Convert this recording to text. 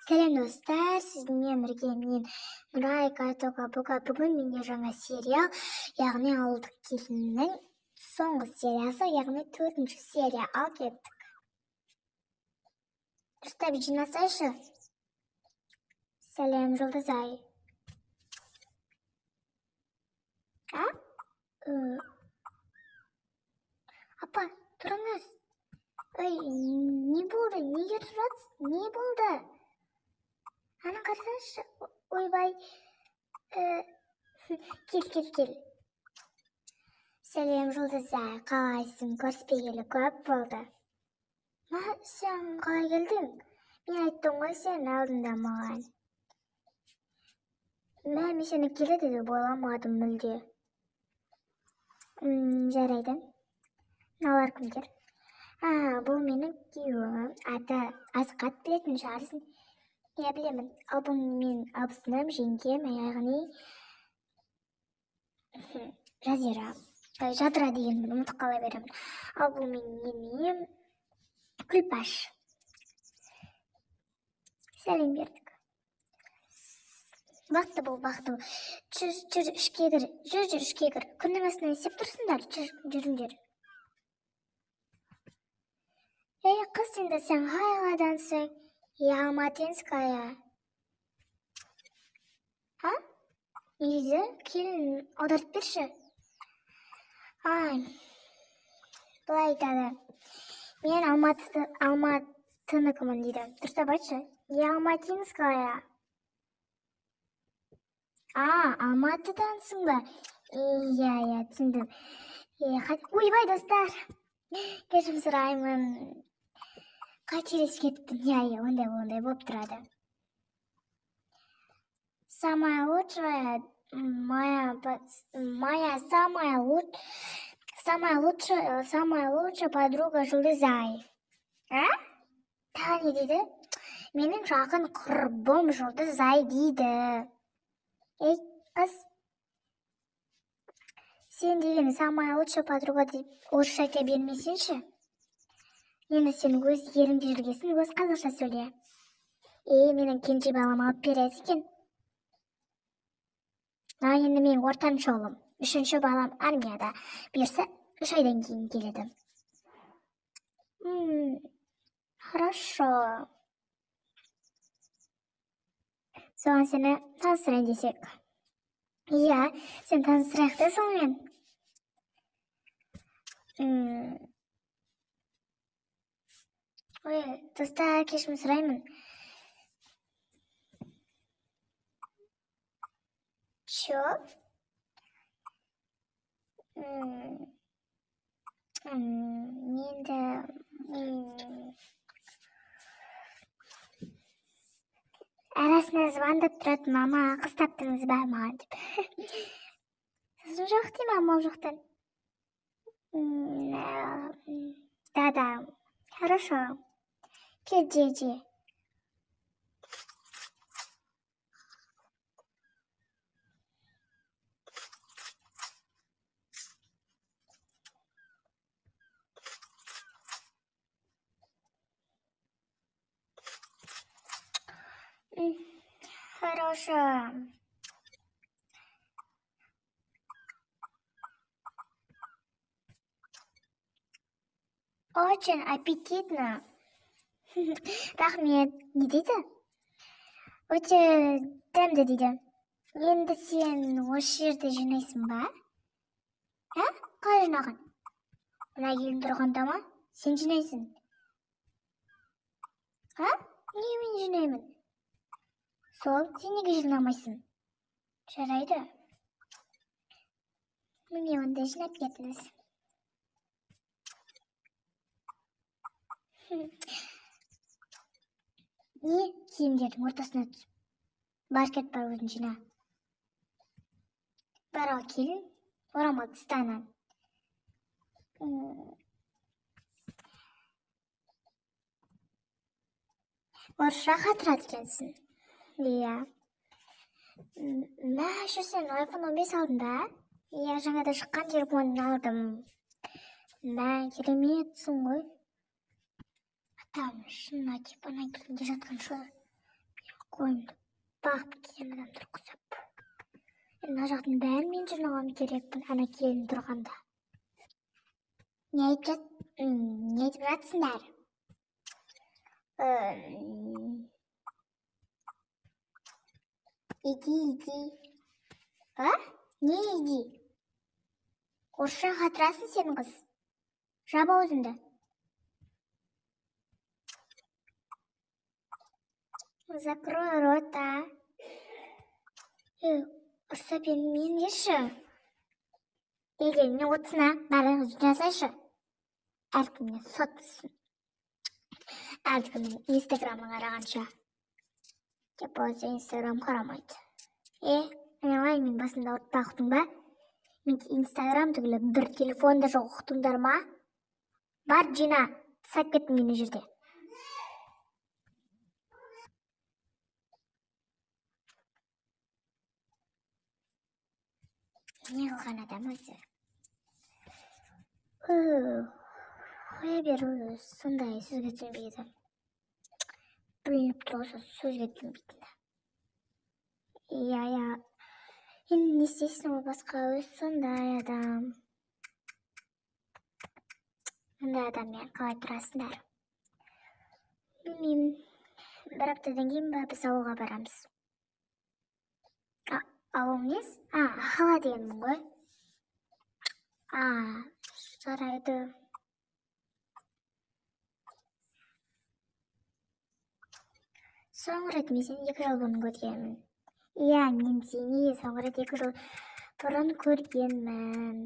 Сәлем достар, сіздің бірге мен Нұрай Кайтоға бүгін менде жаңа сериал, яғни ауылдық келіннің соңғы сериясы, яғни 4-ші серия ал кеттік. Дұрыстап жинасайшы. Сәлем, Жұлдызай. Апа, тұрыңыз. Ой, не болды? Неге тұрасыз? Не болды? Ана қарсаңшы. Ойбай. Кел. Сәлем, Жұлдызай. Қалайсың? Көріспегелі көп болды. Сен қалай келдің? Мен айттым ғой сен алдында маған. Мен сені келеді деп ойламадым мүлде. Жарайды. Мыналар кімдер? Бұл менің күйеуім. Аты Асқат, білетін шығарсың. Я білемін. Ал бұл мен абысыным, жеңгем, яғни Жазира. Жадыра дегенмін, ұмытып қала беремін. Ал бұл менің енем Күлпаш. Сәлем бердік. Бақты бұл. Жүр ішке кір. Жүр ішке кір. Күннің астына есеп тұрсыңдар. Жүріңдер. Қыз, енді сен қайладансың? Я Алматинская. Еді, келін аударып берші. Бұлай айтады. Мен Алматыныкымын дейді. Дұрыстап айтшы. Я Алматинская. Алматыдансың ба? Иә, түсіндім. Ойбай, достар. Кешірім сұраймын. Қателесіп кеттім. Иә, ондай болып тұрады. Самая лучшая подруга Жұлдызай. Тағы не дейді? Менің жақын құрбым Жұлдызай дейді. Ей, қыз. Сен деген самая лучшая подруга деп орысша айта бермесеңші. Енді сен өз еліңде жүргесін, өз қазақша сөйле. Менің кенже балам алып береді екен. Енді мен ортаншы ұлым. 3-ші балам армияда. Берсе 3 айдан кейін келеді. Хорошо. Соған сені таныстырайын десек. Иә, сен таныстырайық та сонымен. Ой, достар, кешірім сұраймын. Чё? Менде арасында звондап тұрады, мама, қыз таптыңыз ба маған деп. Сосын жоқ деймін, амал жоқтан. Да, хорошо. Кел, же. Хорошо. Очень аппетитно. Рахмет. Не дейді? Өте дәмді дейді. Енді сен осы жерде жинайсың ба? Қалай жинаған? Мына елін тұрғанда ма? Сен жинайсың? Не мен жинаймын? Сол, сен неге жинамайсың? Жарайды. Міне онда жинап кетіңіз. Не киімдердің ортасына түсіп? Бар кет бар өзін жина. Бар ал келін, орамал тыстанан. Орысша қатырады екенсің. Иә. Сен iPhone 15 алдың ба? Иә, жаңада шыққан телефонын алдым. Кереметсің ғой. Там шынына типа ана келінде жатқан шо. Koyun. Bakıp kelgen adamdır kusap. Mına jagdyn bäri men jırnagam gerekpin ana kelin durganda. Ne aýdyp жатсыңдар? Иди. А? Не иди? Орысша қатырасың сен қыз. Жаба өзіңді. Закрой рот, а? Ұрса мен еші. Еліне отсына, бәрін жазайшы. Әркімнен сотпысын. Әркімнен инстаграмын қарағанша. Деп өзі инстаграм қарамайды. Мен олай мен басында ұртпа ұқтың ба? Мен инстаграм түгілі бір телефонда жоқ ұқтыңдар ма? Бар жина, сап кеттім мені жерде. Не қылған адам өзі? Қоя беру сондай сөзге түсінбейді. Білініп тұрғысы сөзге түсінбейді. Енді не істейсің ол басқа өз сондай адам. Мұндай адаммен қалай тұрасыңдар? Білмеймін. Бір аптадан кейін біз ауылға барамыз. Ауыл нес? Қала дегенмін ғой. Жарайды. Соңғы рет мен сені 2 жыл бұрын көргенмін. Мен сені соңғы рет 2 жыл бұрын көргенмін.